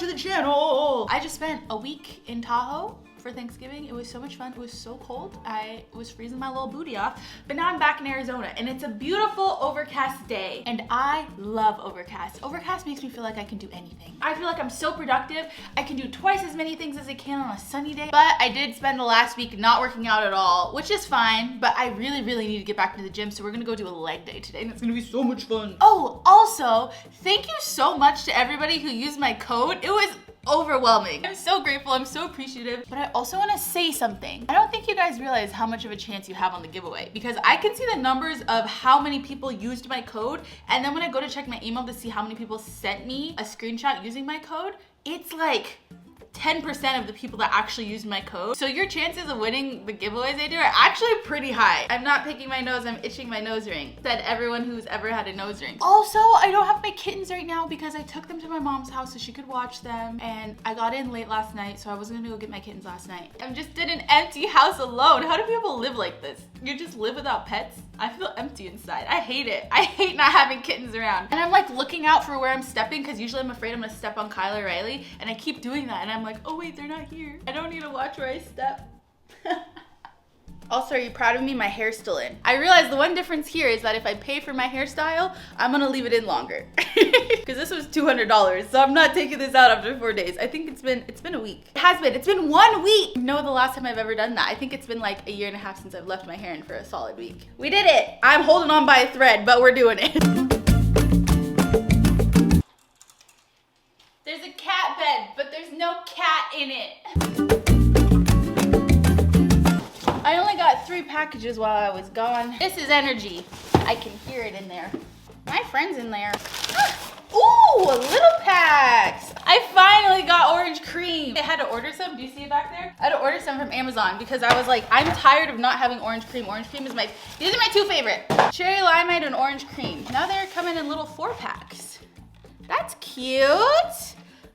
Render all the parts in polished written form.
to the channel. I just spent a week in Tahoe for Thanksgiving. It was so much fun. It was so cold. I was freezing my little booty off, but now I'm back in Arizona and it's a beautiful overcast day and I love overcast. Overcast makes me feel like I can do anything. I feel like I'm so productive. I can do twice as many things as I can on a sunny day, but I did spend the last week not working out at all, which is fine, but I really need to get back to the gym. So we're gonna go do a leg day today and it's gonna be so much fun. Oh, also, thank you so much to everybody who used my code. It was overwhelming. I'm so grateful, I'm so appreciative, but I also want to say something. I don't think you guys realize how much of a chance you have on the giveaway because I can see the numbers of how many people used my code, and then when I go to check my email to see how many people sent me a screenshot using my code, it's like 10% of the people that actually used my code. So your chances of winning the giveaways I do are actually pretty high. I'm not picking my nose, I'm itching my nose ring. Said everyone who's ever had a nose ring. Also, I don't have my kittens right now because I took them to my mom's house so she could watch them. And I got in late last night, so I wasn't gonna go get my kittens last night. I'm just in an empty house alone. How do people live like this? You just live without pets? I feel empty inside. I hate it. I hate not having kittens around. And I'm like looking out for where I'm stepping because usually I'm afraid I'm gonna step on Kyle or Riley, and I keep doing that and I'm like, oh wait, they're not here. I don't need to watch where I step. Also, are you proud of me? My hair's still in. I realized the one difference here is that if I pay for my hairstyle, I'm gonna leave it in longer. Because this was $200, so I'm not taking this out after 4 days. I think it's been a week. It's been 1 week. You know the last time I've ever done that? I think it's been like a year and a half since I've left my hair in for a solid week. We did it. I'm holding on by a thread, but we're doing it. There's a cat bed, but there's no cat in it. I only got 3 packages while I was gone. This is energy. I can hear it in there. My friend's in there. Ooh, little packs. I finally got orange cream. I had to order some. Do you see it back there? I had to order some from Amazon because I was like, I'm tired of not having orange cream. Orange cream is these are my 2 favorite. Cherry limeade and orange cream. Now they're coming in little 4 packs. That's cute.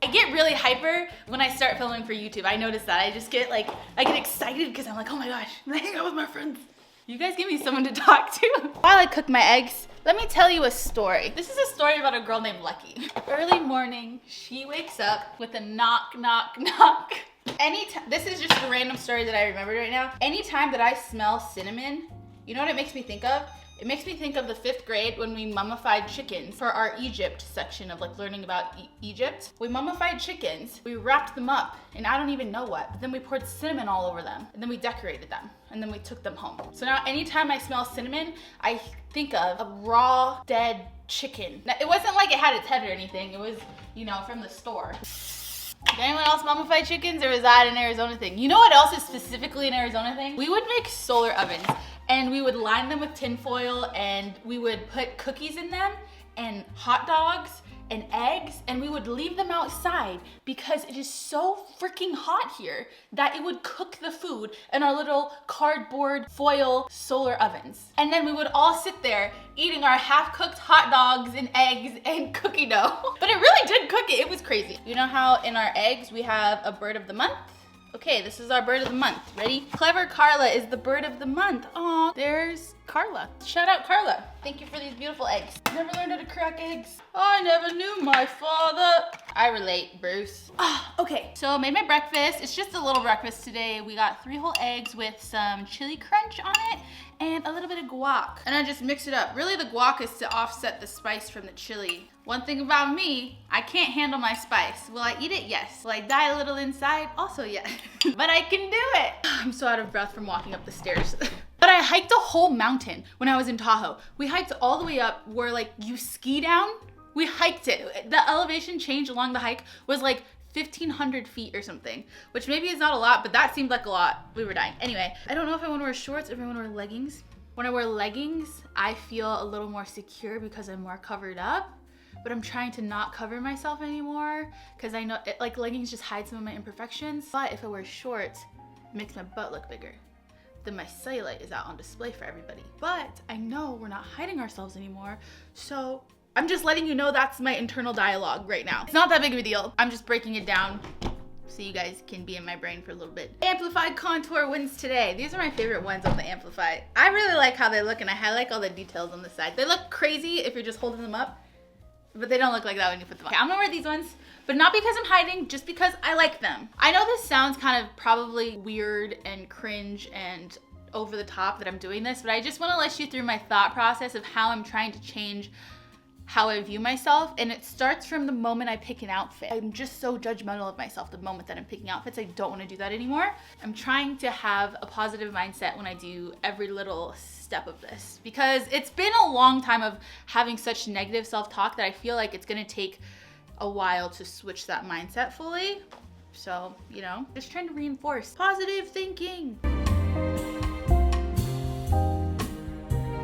I get really hyper when I start filming for YouTube. I notice that. I just get like, I get excited because I'm like, oh my gosh, I'm hanging out with my friends. You guys give me someone to talk to. While I cook my eggs, let me tell you a story. This is a story about a girl named Lucky. Early morning, she wakes up with a knock, knock, knock. This is just a random story that I remembered right now. Anytime that I smell cinnamon, you know what it makes me think of? It makes me think of the 5th grade when we mummified chickens for our Egypt section of like learning about Egypt. We mummified chickens, we wrapped them up, and I don't even know what, but then we poured cinnamon all over them, and then we decorated them, and then we took them home. So now anytime I smell cinnamon, I think of a raw, dead chicken. Now, it wasn't like it had its head or anything, it was, you know, from the store. Did anyone else mummify chickens, or was that an Arizona thing? You know what else is specifically an Arizona thing? We would make solar ovens. And we would line them with tin foil and we would put cookies in them and hot dogs and eggs, and we would leave them outside because it is so freaking hot here that it would cook the food in our little cardboard foil solar ovens. And then we would all sit there eating our half-cooked hot dogs and eggs and cookie dough. But it really did cook it. It was crazy. You know how in our eggs we have a bird of the month? Okay, this is our bird of the month. Ready? Clever Carla is the bird of the month. Aw, there's Carla. Shout out Carla. Thank you for these beautiful eggs. Never learned how to crack eggs. I never knew my father. I relate, Bruce. Okay, so I made my breakfast. It's just a little breakfast today. We got 3 whole eggs with some chili crunch on it and a little bit of guac. And I just mix it up. Really, the guac is to offset the spice from the chili. One thing about me, I can't handle my spice. Will I eat it? Yes. Will I die a little inside? Also yes. But I can do it. I'm so out of breath from walking up the stairs. But I hiked a whole mountain when I was in Tahoe. We hiked all the way up where like you ski down. We hiked it. The elevation change along the hike was like 1,500 feet or something, which maybe is not a lot, but that seemed like a lot. We were dying. Anyway, I don't know if I want to wear shorts or if I want to wear leggings. When I wear leggings, I feel a little more secure because I'm more covered up. But I'm trying to not cover myself anymore because I know like leggings just hide some of my imperfections. But if I wear shorts, it makes my butt look bigger. Then my cellulite is out on display for everybody. But I know we're not hiding ourselves anymore. So I'm just letting you know that's my internal dialogue right now. It's not that big of a deal. I'm just breaking it down so you guys can be in my brain for a little bit. Amplify Contour wins today. These are my favorite ones on the Amplify. I really like how they look and I highlight all the details on the side. They look crazy if you're just holding them up, but they don't look like that when you put them on. Okay, I'm gonna wear these ones but not because I'm hiding, just because I like them. I know this sounds kind of probably weird and cringe and over the top that I'm doing this, but I just want to let you through my thought process of how I'm trying to change how I view myself. And it starts from the moment I pick an outfit. I'm just so judgmental of myself the moment that I'm picking outfits. I don't want to do that anymore. I'm trying to have a positive mindset when I do every little step of this, because it's been a long time of having such negative self-talk that I feel like it's going to take a while to switch that mindset fully. So, you know, just trying to reinforce positive thinking.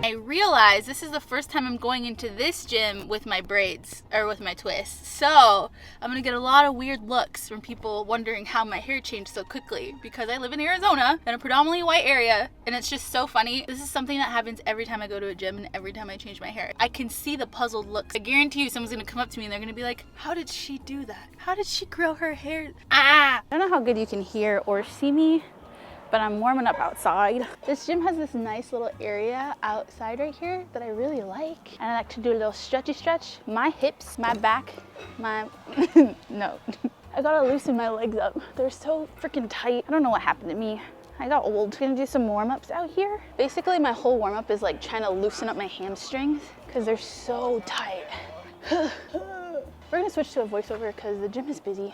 I realize this is the first time I'm going into this gym with my braids or with my twists. So I'm gonna get a lot of weird looks from people wondering how my hair changed so quickly, because I live in Arizona in a predominantly white area, and it's just so funny. This is something that happens every time I go to a gym and every time I change my hair. I can see the puzzled looks. I guarantee you someone's gonna come up to me and they're gonna be like, how did she do that? How did she grow her hair? Ah! I don't know how good you can hear or see me, but I'm warming up outside. This gym has this nice little area outside right here that I really like. And I like to do a little stretchy stretch. My hips, my back, my, no. I gotta loosen my legs up. They're so freaking tight. I don't know what happened to me. I got old. I'm gonna do some warm-ups out here. Basically, my whole warm-up is like trying to loosen up my hamstrings because they're so tight. We're gonna switch to a voiceover because the gym is busy.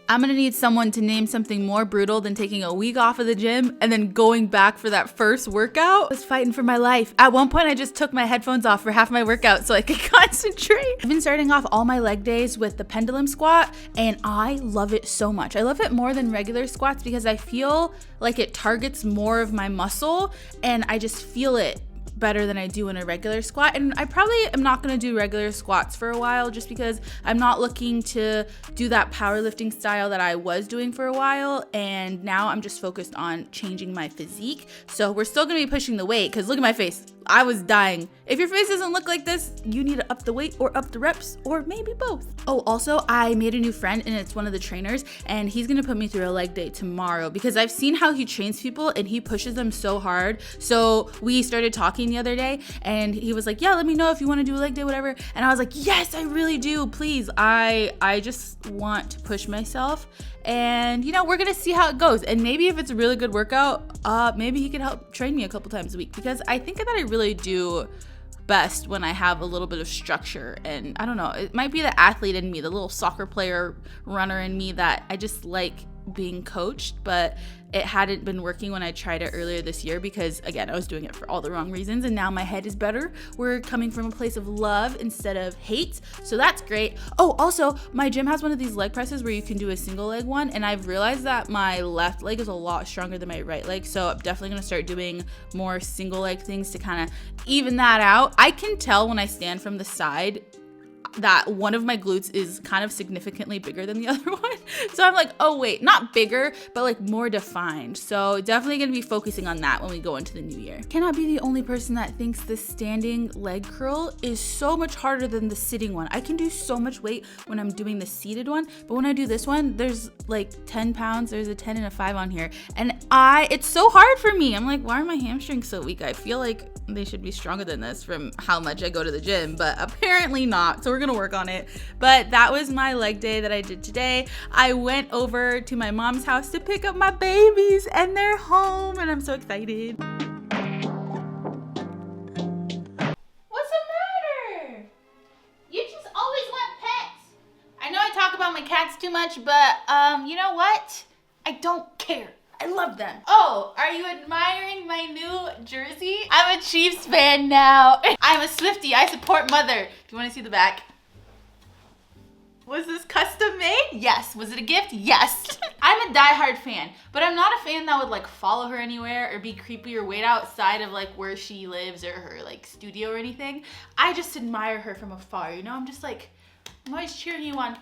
I'm gonna need someone to name something more brutal than taking a week off of the gym and then going back for that first workout. I was fighting for my life. At one point, I just took my headphones off for half my workout so I could concentrate. I've been starting off all my leg days with the pendulum squat, and I love it so much. I love it more than regular squats because I feel like it targets more of my muscle, and I just feel it better than I do in a regular squat. And I probably am not gonna do regular squats for a while just because I'm not looking to do that powerlifting style that I was doing for a while, and now I'm just focused on changing my physique. So we're still gonna be pushing the weight, because look at my face. I was dying. If your face doesn't look like this, you need to up the weight or up the reps, or maybe both. Oh, also, I made a new friend, and it's one of the trainers, and he's gonna put me through a leg day tomorrow because I've seen how he trains people and he pushes them so hard. So we started talking the other day, and he was like, yeah, let me know if you want to do a leg day, whatever. And I was like, yes, I really do, please. I just want to push myself, and you know, we're gonna see how it goes. And maybe if it's a really good workout, maybe he can help train me a couple times a week, because I think that I really do best when I have a little bit of structure. And I don't know, it might be the athlete in me, the little soccer player runner in me, that I just like being coached, but it hadn't been working when I tried it earlier this year because, again, I was doing it for all the wrong reasons, and now my head is better. We're coming from a place of love instead of hate, so that's great. Oh, also, my gym has one of these leg presses where you can do a single leg one, and I've realized that my left leg is a lot stronger than my right leg, so I'm definitely gonna start doing more single leg things to kind of even that out. I can tell when I stand from the side that one of my glutes is kind of significantly bigger than the other one. So I'm like, oh wait, not bigger, but like more defined. So definitely gonna be focusing on that when we go into the new year. Cannot be the only person that thinks the standing leg curl is so much harder than the sitting one. I can do so much weight when I'm doing the seated one, but when I do this one, there's like 10 pounds, there's a 10 and a 5 on here. And it's so hard for me. I'm like, why are my hamstrings so weak? I feel like they should be stronger than this from how much I go to the gym, but apparently not. So we're gonna work on it. But that was my leg day that I did today. I went over to my mom's house to pick up my babies, and they're home, and I'm so excited. What's the matter? You just always want pets. I know I talk about my cats too much, but you know what? I don't care. I love them. Oh, are you admiring my new jersey? I'm a Chiefs fan now. I'm a Swiftie. I support mother. Do you want to see the back? Was this custom made? Yes. Was it a gift? Yes. I'm a diehard fan, but I'm not a fan that would like follow her anywhere or be creepy or wait outside of like where she lives or her like studio or anything. I just admire her from afar, you know? I'm just like, I'm always cheering you on.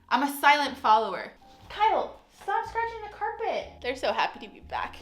I'm a silent follower. Kyle, stop scratching the carpet. They're so happy to be back.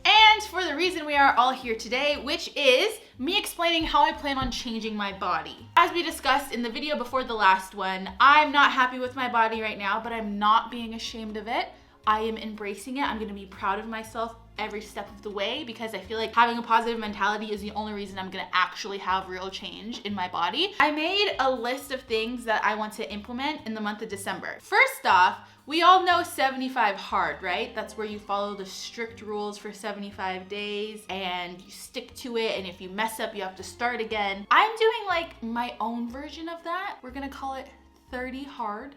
And for the reason we are all here today, which is me explaining how I plan on changing my body. As we discussed in the video before the last one, I'm not happy with my body right now, but I'm not being ashamed of it. I am embracing it. I'm gonna be proud of myself every step of the way because I feel like having a positive mentality is the only reason I'm gonna actually have real change in my body. I made a list of things that I want to implement in the month of December. First off, we all know 75 hard, right? That's where you follow the strict rules for 75 days and you stick to it, and if you mess up, you have to start again. I'm doing like my own version of that. We're gonna call it 30 hard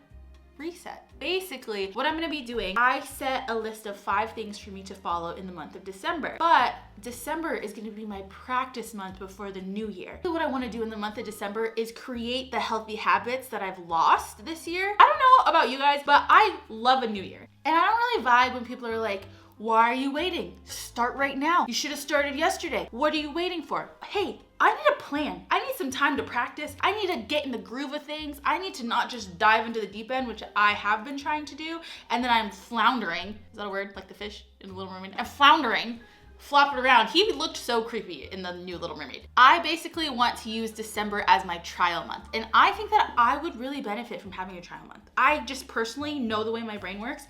reset. Basically, what I'm gonna be doing, I set a list of 5 things for me to follow in the month of December. But December is gonna be my practice month before the new year. So what I wanna do in the month of December is create the healthy habits that I've lost this year. I don't know about you guys, but I love a new year. And I don't really vibe when people are like, why are you waiting? Start right now. You should have started yesterday. What are you waiting for? Hey, I need a plan. I need some time to practice. I need to get in the groove of things. I need to not just dive into the deep end, which I have been trying to do, and then I'm floundering. Is that a word? Like the fish in The Little Mermaid? I'm floundering, flopping around. He looked so creepy in the new Little Mermaid. I basically want to use December as my trial month, and I think that I would really benefit from having a trial month. I just personally know the way my brain works,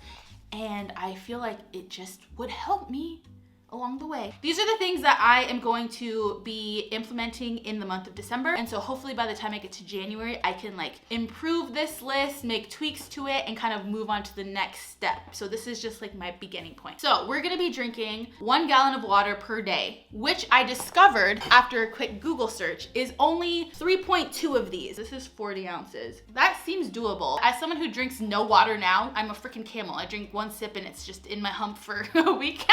and I feel like it just would help me along the way. These are the things that I am going to be implementing in the month of December. And so hopefully by the time I get to January, I can like improve this list, make tweaks to it, and kind of move on to the next step. So this is just like my beginning point. So we're gonna be drinking 1 gallon of water per day, which I discovered after a quick Google search is only 3.2 of these. This is 40 ounces. That seems doable. As someone who drinks no water now, I'm a freaking camel. I drink 1 sip and it's just in my hump for a week.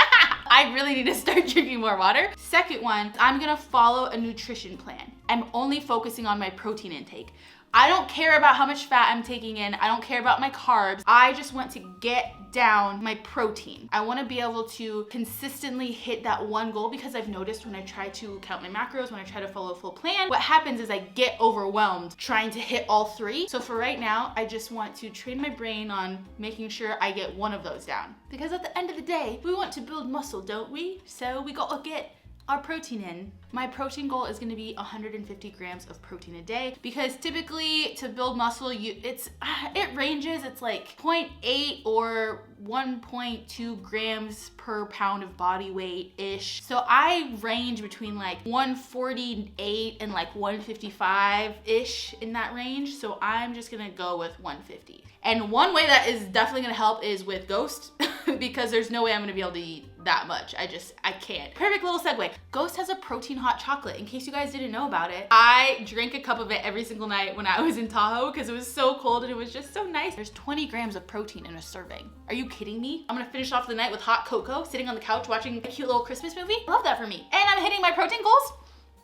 I really need to start drinking more water. Second one, I'm gonna follow a nutrition plan. I'm only focusing on my protein intake. I don't care about how much fat I'm taking in. I don't care about my carbs. I just want to get down my protein. I want to be able to consistently hit that one goal because I've noticed when I try to count my macros, when I try to follow a full plan, what happens is I get overwhelmed trying to hit all 3. So for right now, I just want to train my brain on making sure I get one of those down. Because at the end of the day, we want to build muscle, don't we? So we gotta get our protein in. My protein goal is gonna be 150 grams of protein a day because typically to build muscle, it ranges. It's like 0.8 or 1.2 grams per pound of body weight-ish. So I range between like 148 and like 155-ish in that range. So I'm just gonna go with 150. And one way that is definitely gonna help is with Ghost because there's no way I'm gonna be able to eat that much. I can't. Perfect little segue. Ghost has a protein hot chocolate. In case you guys didn't know about it, I drank a cup of it every single night when I was in Tahoe because it was so cold and it was just so nice. There's 20 grams of protein in a serving. Are you kidding me? I'm gonna finish off the night with hot cocoa, sitting on the couch watching a cute little Christmas movie. Love that for me. And I'm hitting my protein goals.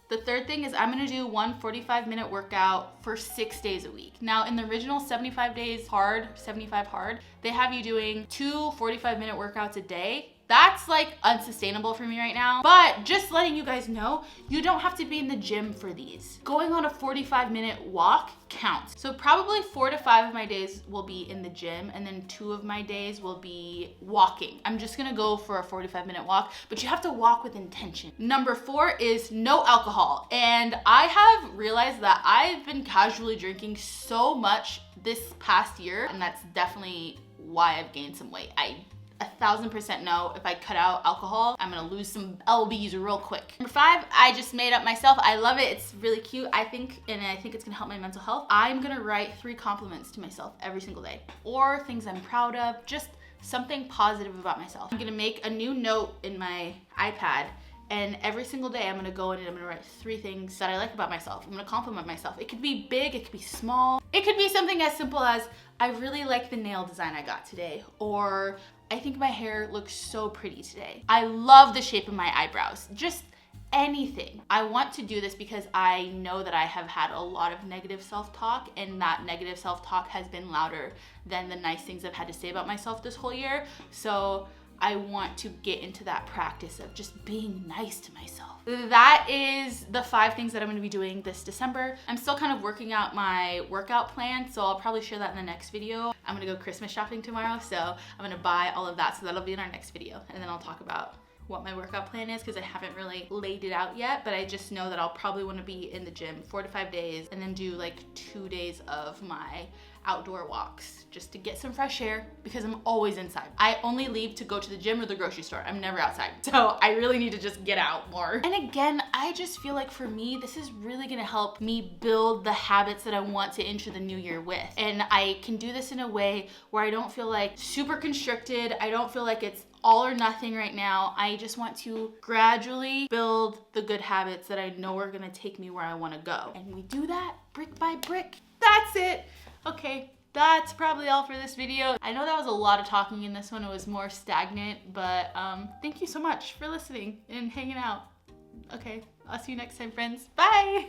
The third thing is I'm gonna do 1 45-minute workout for 6 days a week. Now in the original 75 hard, they have you doing 2 45-minute workouts a day. That's like unsustainable for me right now. But just letting you guys know, you don't have to be in the gym for these. Going on a 45-minute walk counts. So probably 4 to 5 of my days will be in the gym and then 2 of my days will be walking. I'm just gonna go for a 45-minute walk, but you have to walk with intention. Number 4 is no alcohol. And I have realized that I've been casually drinking so much this past year, and that's definitely why I've gained some weight. I 1000% know if I cut out alcohol, I'm gonna lose some lbs real quick. Number 5, I just made up myself. I love it. It's really cute. I think it's gonna help my mental health. I'm gonna write 3 compliments to myself every single day, or things I'm proud of, just something positive about myself. I'm gonna make a new note in my iPad, and every single day I'm gonna go in and I'm gonna write 3 things that I like about myself. I'm gonna compliment myself. It could be big, it could be small. It could be something as simple as, I really like the nail design I got today, or I think my hair looks so pretty today. I love the shape of my eyebrows. Just anything. I want to do this because I know that I have had a lot of negative self-talk, and that negative self-talk has been louder than the nice things I've had to say about myself this whole year. So I want to get into that practice of just being nice to myself. That is the 5 things that I'm gonna be doing this December. I'm still kind of working out my workout plan, so I'll probably share that in the next video. I'm gonna go Christmas shopping tomorrow, so I'm gonna buy all of that, so that'll be in our next video. And then I'll talk about what my workout plan is because I haven't really laid it out yet, but I just know that I'll probably want to be in the gym 4 to 5 days and then do like 2 days of my outdoor walks just to get some fresh air because I'm always inside. I only leave to go to the gym or the grocery store. I'm never outside. So I really need to just get out more. And again, I just feel like for me, this is really gonna help me build the habits that I want to enter the new year with. And I can do this in a way where I don't feel like super constricted. I don't feel like it's all or nothing right now. I just want to gradually build the good habits that I know are gonna take me where I wanna go. And we do that brick by brick. That's it. Okay, that's probably all for this video. I know that was a lot of talking in this one. It was more stagnant, but thank you so much for listening and hanging out. Okay, I'll see you next time, friends. Bye.